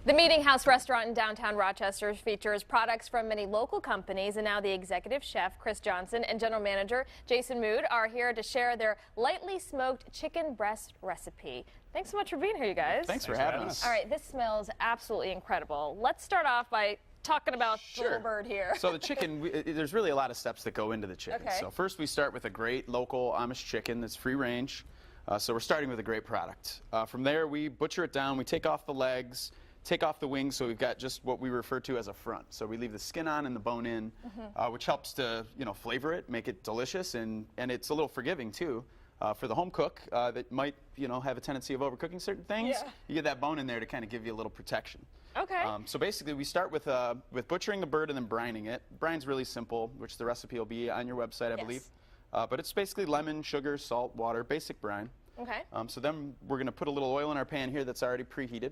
The Meeting House restaurant in downtown Rochester features products from many local companies, and now the executive chef, Chris Johnson, and general manager, Jason Mood, are here to share their lightly smoked chicken breast recipe. Thanks so much for being here, you guys. Thanks for having us. All right, this smells absolutely incredible. Let's start off by talking about the little bird here. So the chicken, there's really a lot of steps that go into the chicken. Okay. So first we start with a great local Amish chicken that's free range. So we're starting with a great product. From there we butcher it down, we take off the legs, take off the wings, so we've got just what we refer to as a front. So we leave the skin on and the bone in, which helps to flavor it, make it delicious, and it's a little forgiving too. For the home cook that might have a tendency of overcooking certain things, you get that bone in there to kind of give you a little protection. Okay. So basically we start with butchering the bird and then brining it. Brine's really simple, which the recipe will be on your website, I believe. But it's basically lemon, sugar, salt, water, basic brine. Okay. So then we're going to put a little oil in our pan here that's already preheated.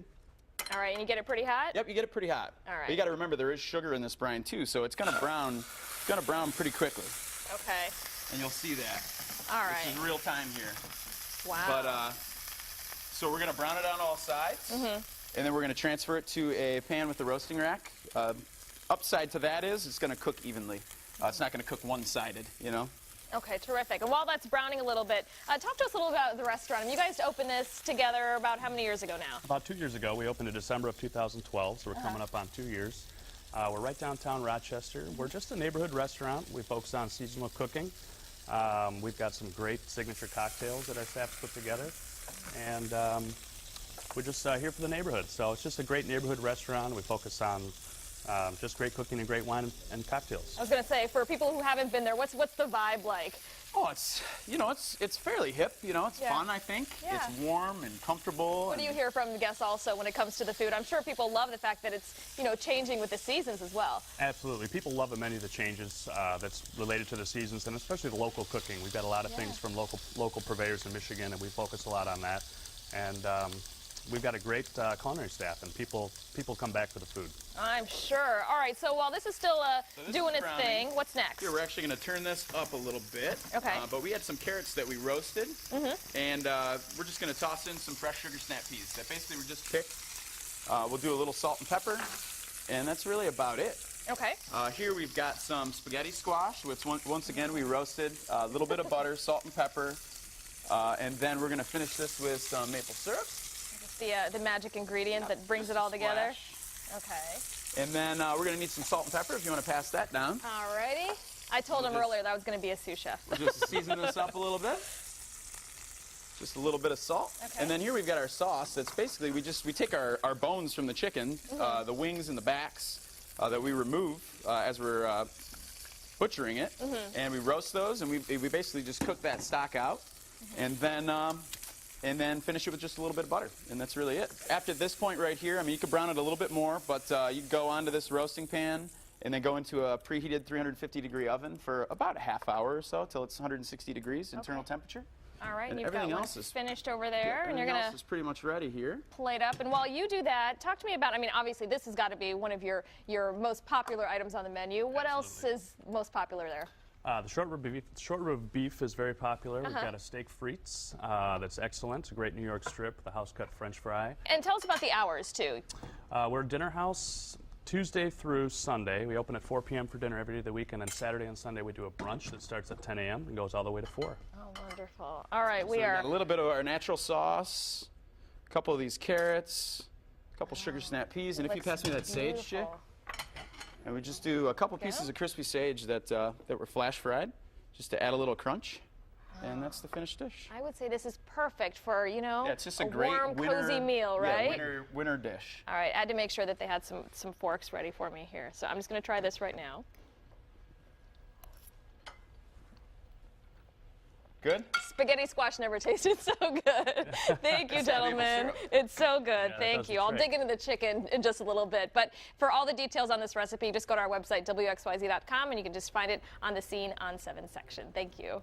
All right, and you get it pretty hot? Yep, you get it pretty hot. All right. But you got to remember there is sugar in this brine too, so it's going to brown. It's going to brown pretty quickly. Okay. And you'll see that. All right. This is real time here. Wow. But so we're going to brown it on all sides, and then we're going to transfer it to a pan with the roasting rack. Upside to that is it's going to cook evenly. It's not going to cook one-sided, Okay, terrific. And while that's browning a little bit, talk to us a little about the restaurant. You guys opened this together about how many years ago now? About 2 years ago. We opened in December of 2012, so we're coming up on 2 years. We're right downtown Rochester. We're just a neighborhood restaurant. We focus on seasonal cooking. We've got some great signature cocktails that our staff put together. And we're just here for the neighborhood. So it's just a great neighborhood restaurant. We focus on just great cooking and great wine and cocktails. I was going to say, for people who haven't been there, what's the vibe like? Oh, it's fairly hip. It's fun, I think. Yeah. It's warm and comfortable. What do you hear from the guests also when it comes to the food? I'm sure people love the fact that it's changing with the seasons as well. Absolutely. People love the menu that changes that's related to the seasons, and especially the local cooking. We've got a lot of things from local purveyors in Michigan, and we focus a lot on that. And we've got a great culinary staff, and people come back for the food. I'm sure. All right, so while this is still doing its thing, what's next? Here, we're actually going to turn this up a little bit. Okay. But we had some carrots that we roasted, and we're just going to toss in some fresh sugar snap peas that basically were just picked. We'll do a little salt and pepper, and that's really about it. Okay. Here we've got some spaghetti squash, which once again we roasted, a little bit of butter, salt and pepper, and then we're going to finish this with some maple syrup. The magic ingredient that brings it all together. Okay. And then we're going to need some salt and pepper if you want to pass that down. All righty. I told him earlier that I was going to be a sous chef. We'll just season this up a little bit. Just a little bit of salt. Okay. And then here we've got our sauce. That's basically, we take our bones from the chicken, the wings and the backs that we remove as we're butchering it. And we roast those, and we basically just cook that stock out. And then finish it with just a little bit of butter, and that's really it. After this point right here, you could brown it a little bit more, but you go onto this roasting pan and then go into a preheated 350-degree oven for about a half hour or so till it's 160 degrees internal temperature. All right, and you've everything got else one is finished over there, and you're Everything going else is pretty much ready here. plate up. And while you do that, talk to me about, obviously this has got to be one of your most popular items on the menu. What else is most popular there? The short rib beef is very popular. We've got a steak frites that's excellent. A great New York strip, the house-cut French fry. And tell us about the hours, too. We're a dinner house Tuesday through Sunday. We open at 4 p.m. for dinner every day of the week, and then Saturday and Sunday we do a brunch that starts at 10 a.m. and goes all the way to 4. Oh, wonderful. All right, We got a little bit of our natural sauce, a couple of these carrots, a couple sugar snap peas, and if you pass me that sage, Jay. And we just do a couple pieces of crispy sage that were flash fried, just to add a little crunch, and that's the finished dish. I would say this is perfect for, it's just a great warm, winter, cozy meal, right? Yeah, winter dish. All right, I had to make sure that they had some forks ready for me here, so I'm just going to try this right now. Good? Spaghetti squash never tasted so good. Thank you, gentlemen. It's so good. Yeah, Thank you. I'll dig into the chicken in just a little bit. But for all the details on this recipe, just go to our website, WXYZ.com, and you can just find it on the Scene on 7 section. Thank you.